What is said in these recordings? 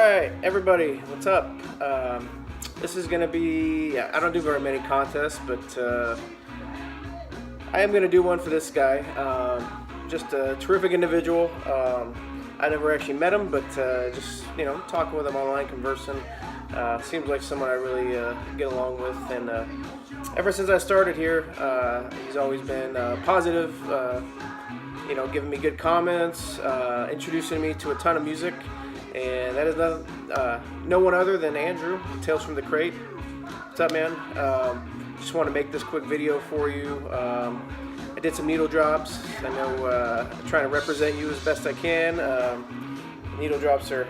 Alright, everybody, what's up? This is going to be, I don't do very many contests, but I am going to do one for this guy. Just a terrific individual. I never actually met him, but just, talking with him online, conversing. Seems like someone I really get along with, and ever since I started here, he's always been positive, giving me good comments, introducing me to a ton of music. And that is no one other than Andrew, Tales from the Crate. What's up, man? Just want to make this quick video for you. I did some needle drops. I know I'm trying to represent you as best I can. Needle drops are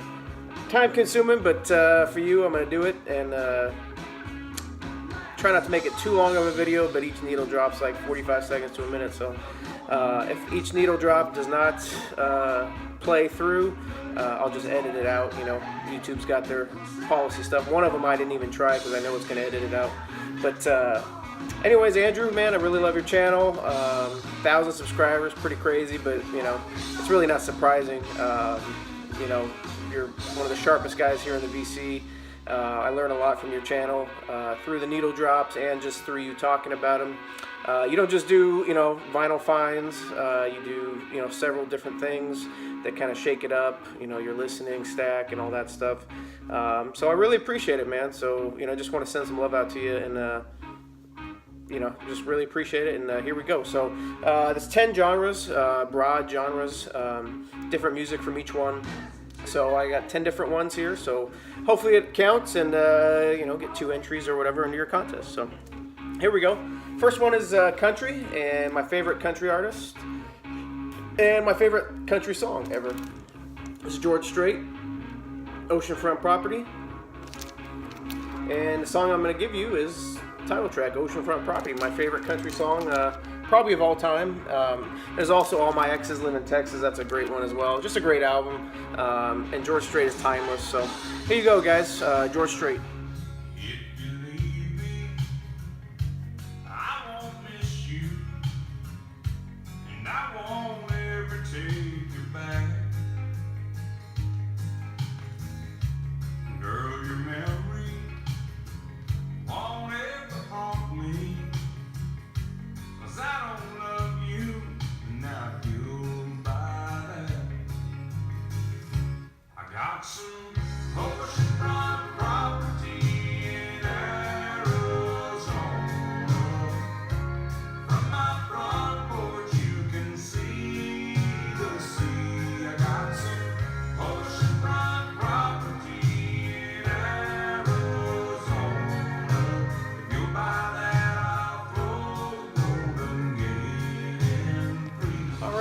time consuming, but for you, I'm going to do it. And try not to make it too long of a video, but each needle drops like 45 seconds to a minute. So if each needle drop does not play through, I'll just edit it out. YouTube's got their policy stuff. One of them I didn't even try because I know it's going to edit it out. But anyways, Andrew, man, I really love your channel. 1,000 subscribers, pretty crazy, but it's really not surprising. You're one of the sharpest guys here in the VC. I learn a lot from your channel through the needle drops and just through you talking about them. You don't just do vinyl finds. You do several different things that kind of shake it up. Your listening stack and all that stuff. So I really appreciate it, man. So just want to send some love out to you, and just really appreciate it. And here we go. So there's 10 genres, broad genres, different music from each one. So I got 10 different ones here, so hopefully it counts, and get 2 entries or whatever into your contest. So here we go. First one is country, and my favorite country artist, and my favorite country song ever. This is George Strait, Oceanfront Property, and the song I'm going to give you is title track, Oceanfront Property, my favorite country song. Probably of all time. There's also All My Exes Live in Texas. That's a great one as well. Just a great album. And George Strait is timeless. So here you go, guys. George Strait.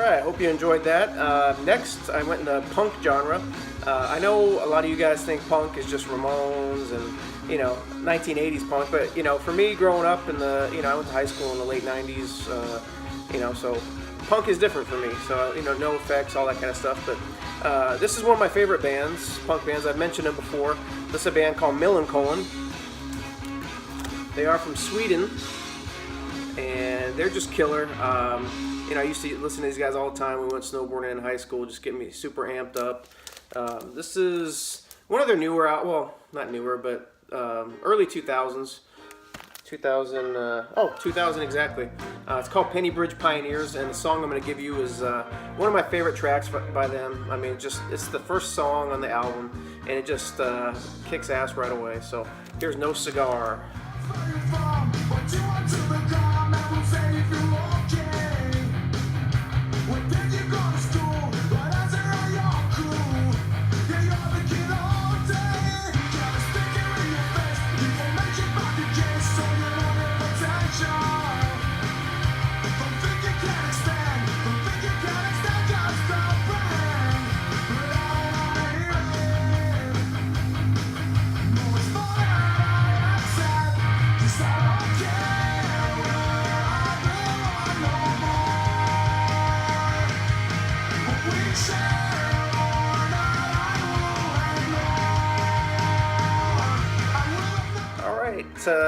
I hope you enjoyed that. Next, I went in the punk genre. I know a lot of you guys think punk is just Ramones and 1980s punk, but for me, growing up in the I went to high school in the late 90s, so punk is different for me. So No Effects, all that kind of stuff. But this is one of my favorite bands, punk bands. I've mentioned them before. This is a band called Millencolin. They are from Sweden, and they're just killer. I used to listen to these guys all the time. We went snowboarding in high school, just getting me super amped up. This is one of their newer, well, not newer, but early 2000s. 2000 exactly. It's called Penny Bridge Pioneers, and the song I'm going to give you is one of my favorite tracks by them. I mean, it's the first song on the album, and it just kicks ass right away. So here's No Cigar.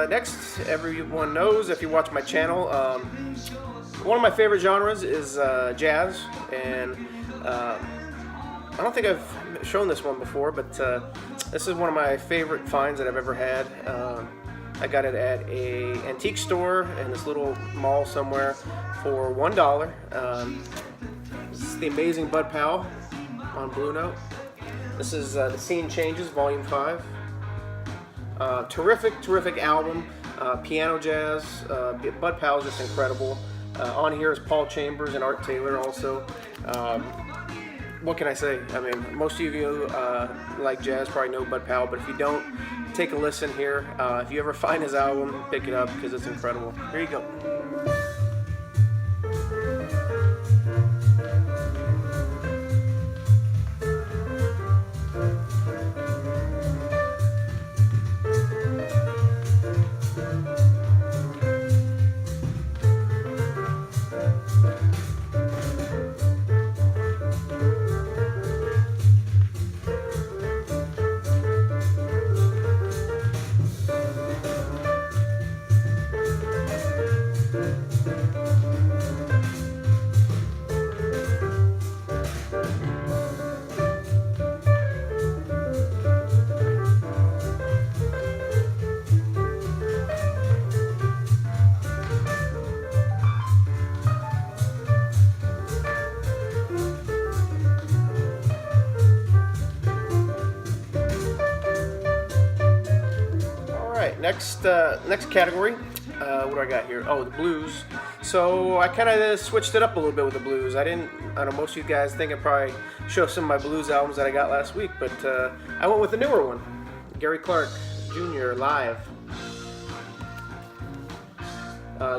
Next, everyone knows if you watch my channel, one of my favorite genres is jazz, and I don't think I've shown this one before, but this is one of my favorite finds that I've ever had. I got it at a antique store in this little mall somewhere for $1. This is the Amazing Bud Powell on Blue Note. This is The Scene Changes, Volume 5. Terrific album. Piano jazz. Bud Powell's just incredible. On here is Paul Chambers and Art Taylor also. What can I say? I mean, most of you like jazz probably know Bud Powell, but if you don't, take a listen here. If you ever find his album, pick it up because it's incredible. Here you go. Next category, what do I got here? Oh, the blues. So I kind of switched it up a little bit with the blues. I know most of you guys think I'd probably show some of my blues albums that I got last week, but I went with the newer one, Gary Clark Jr. Live.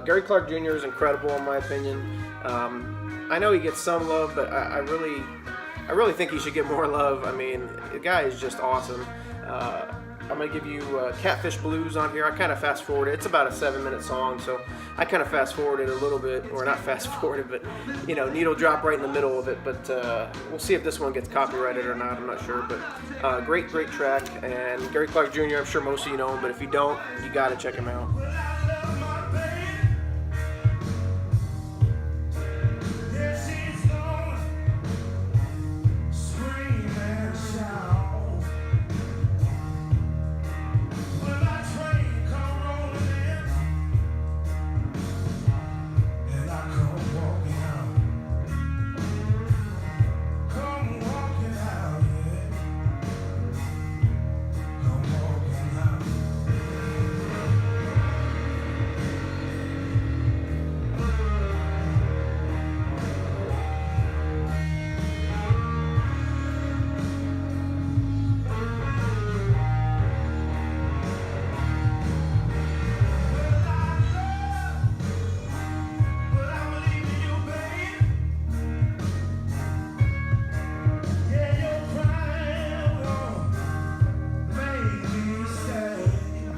Gary Clark Jr. is incredible in my opinion. I know he gets some love, but I really think he should get more love. I mean, the guy is just awesome. I'm going to give you Catfish Blues on here. I kind of fast forwarded. It's about a 7-minute song, so I kind of fast forwarded a little bit, or not fast forwarded, but needle drop right in the middle of it. But we'll see if this one gets copyrighted or not. I'm not sure, but great track. And Gary Clark Jr., I'm sure most of you know him, but if you don't, you got to check him out.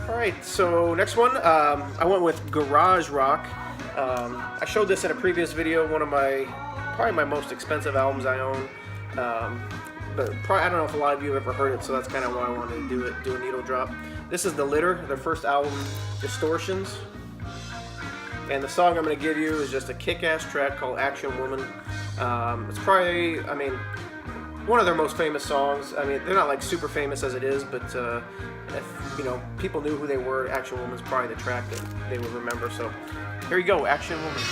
Alright, so next one, I went with Garage Rock. I showed this in a previous video, probably my most expensive albums I own. But I don't know if a lot of you have ever heard it, so that's kind of why I wanted to do a needle drop. This is The Litter, their first album, Distortions. And the song I'm going to give you is just a kick-ass track called Action Woman. It's probably, one of their most famous songs. They're not like super famous as it is, but if people knew who they were, Action Woman's probably the track that they would remember. So here you go, Action Woman.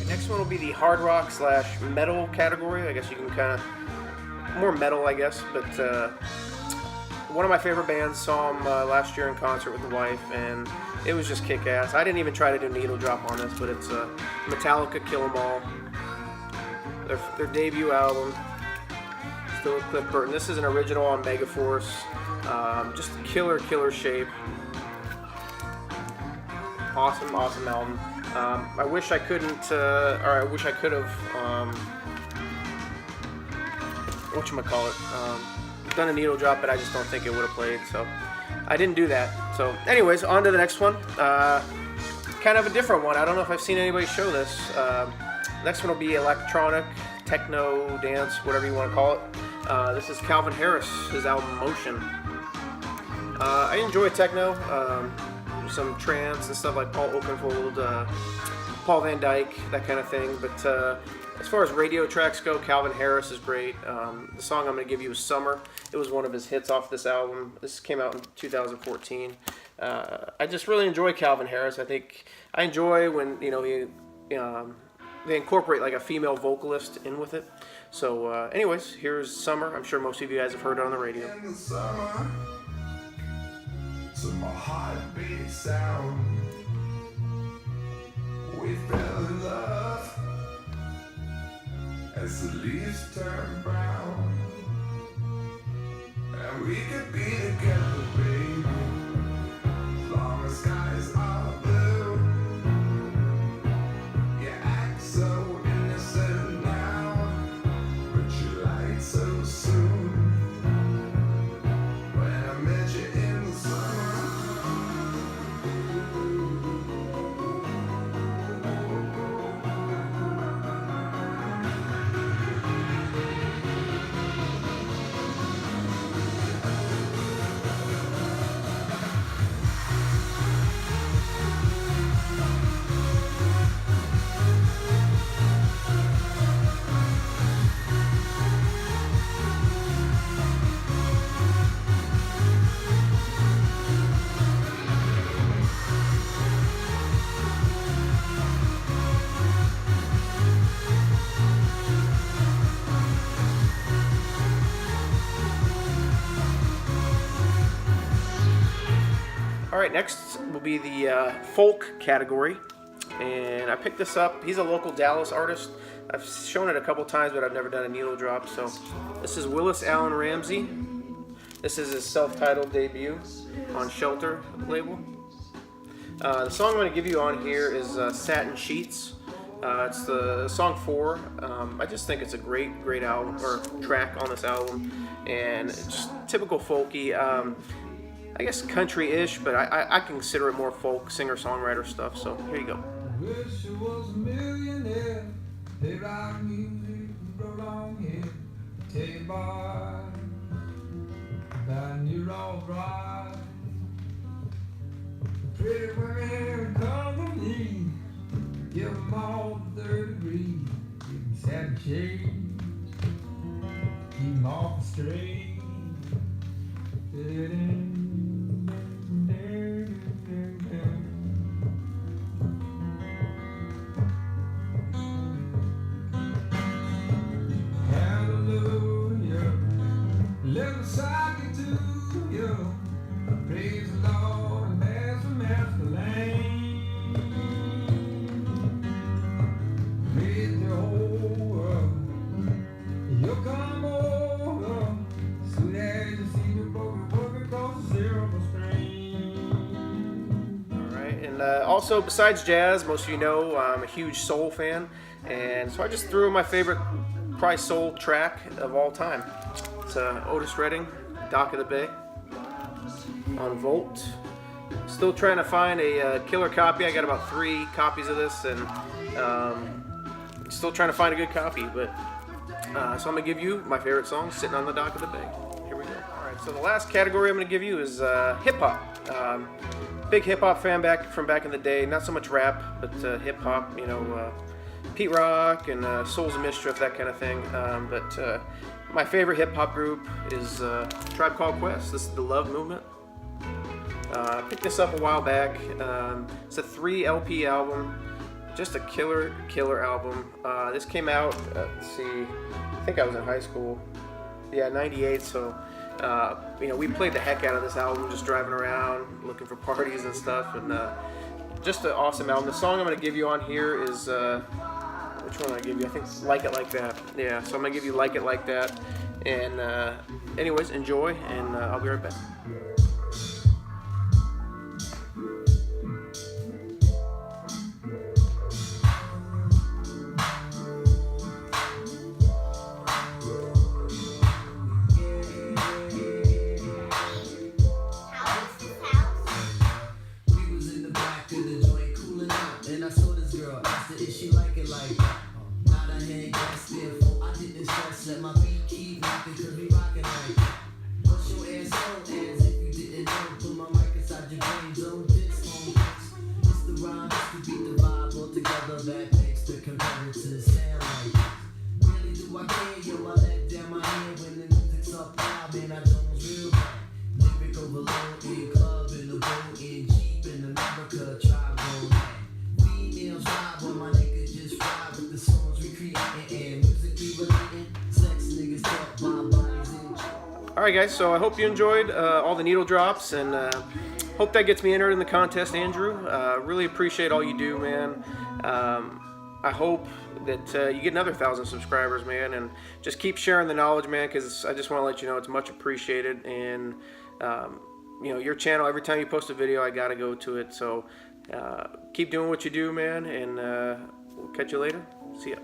Next one will be the hard rock / metal category. I guess you can kind of more metal, I guess. But one of my favorite bands. Saw them last year in concert with the wife, and it was just kick-ass. I didn't even try to do needle drop on this, but it's Metallica, Kill 'Em All. Their debut album. Still with Cliff Burton. This is an original on Megaforce. Just killer shape. Awesome album. I wish I couldn't, or I wish I could have, done a needle drop, but I just don't think it would have played, so I didn't do that. So anyways, on to the next one. Kind of a different one. I don't know if I've seen anybody show this. Next one will be electronic, techno, dance, whatever you want to call it. This is Calvin Harris, his album Motion. I enjoy techno, some trance and stuff like Paul Oakenfold, Paul Van Dyke, that kind of thing. But as far as radio tracks go, Calvin Harris is great. The song I'm going to give you is Summer. It was one of his hits off this album. This came out in 2014. I just really enjoy Calvin Harris. I think I enjoy when they incorporate like a female vocalist in with it. So anyways, here's Summer. I'm sure most of you guys have heard it on the radio. In the summer, to my heartbeat sound, we fell in love as the leaves turn brown, and we could be together, baby, as long as skies are blue. You act so innocent now, but you lied so soon. When I met you in the summer. Alright, next will be the folk category, and I picked this up. He's a local Dallas artist. I've shown it a couple times, but I've never done a needle drop. So this is Willis Allen Ramsey. This is his self-titled debut on Shelter label. The song I'm going to give you on here is Satin Sheets. It's the song 4. I just think it's a great album, or track on this album, and it's just typical folky. I guess country-ish, but I consider it more folk, singer-songwriter stuff, so here you go. Wish I was a millionaire, play rock music, roll on here, tell you boy, about you're all right. Pretty women come to me, give them all the 3rd degree, give them satin shades, keep them off the straight. Let me sing it to you. Praise the Lord and dance from the lane. Praise the whole world. You'll come over. Soon as you see me working across the silver screen. Alright, and also besides jazz, most of you know I'm a huge soul fan, and so I just threw in my favorite probably soul track of all time. It's Otis Redding, Dock of the Bay, on Volt. Still trying to find a killer copy. I got about 3 copies of this, and still trying to find a good copy. But so I'm gonna give you my favorite song, "Sitting on the Dock of the Bay." Here we go. All right. So the last category I'm gonna give you is hip hop. Big hip hop fan from back in the day. Not so much rap, but hip hop. You know, Pete Rock and Souls of Mischief, that kind of thing. But my favorite hip-hop group is Tribe Called Quest. This is the Love Movement. I picked this up a while back. It's a 3 LP album. Just a killer album. This came out, let's see, I think I was in high school. Yeah, 98. So, you know, we played the heck out of this album, just driving around, looking for parties and stuff, and just an awesome album. The song I'm going to give you on here is, which one did I give you? I think Like It Like That. Yeah, so I'm going to give you Like It Like That. And anyways, enjoy, and I'll be right back. And I saw this girl, asked her if she like it like that. Not a hand gas, therefore I didn't stress. Let my beat keep knocking, cause we rockin' like that. What's your ass on as if you didn't know? Put my mic inside your brain, don't diss on this. It's the rhyme, it's the beat, the vibe all together that makes the comparisons sound like this. Really do I care? Yo, I let down my hand when the music's up loud, man, I don't real bad. Lyric overload in club, in the boat, in Jeep, in America, tribe roll that. When my niggas just ride with the songs we creating and musically relating. Sex niggas talk my bodies in. Alright guys, so I hope you enjoyed all the needle drops, and hope that gets me entered in the contest, Andrew. Really appreciate all you do, man. I hope that you get another 1,000 subscribers, man, and just keep sharing the knowledge, man, because I just want to let you know it's much appreciated. And you know, your channel, every time you post a video, I gotta go to it. So keep doing what you do, man, and we'll catch you later. See ya.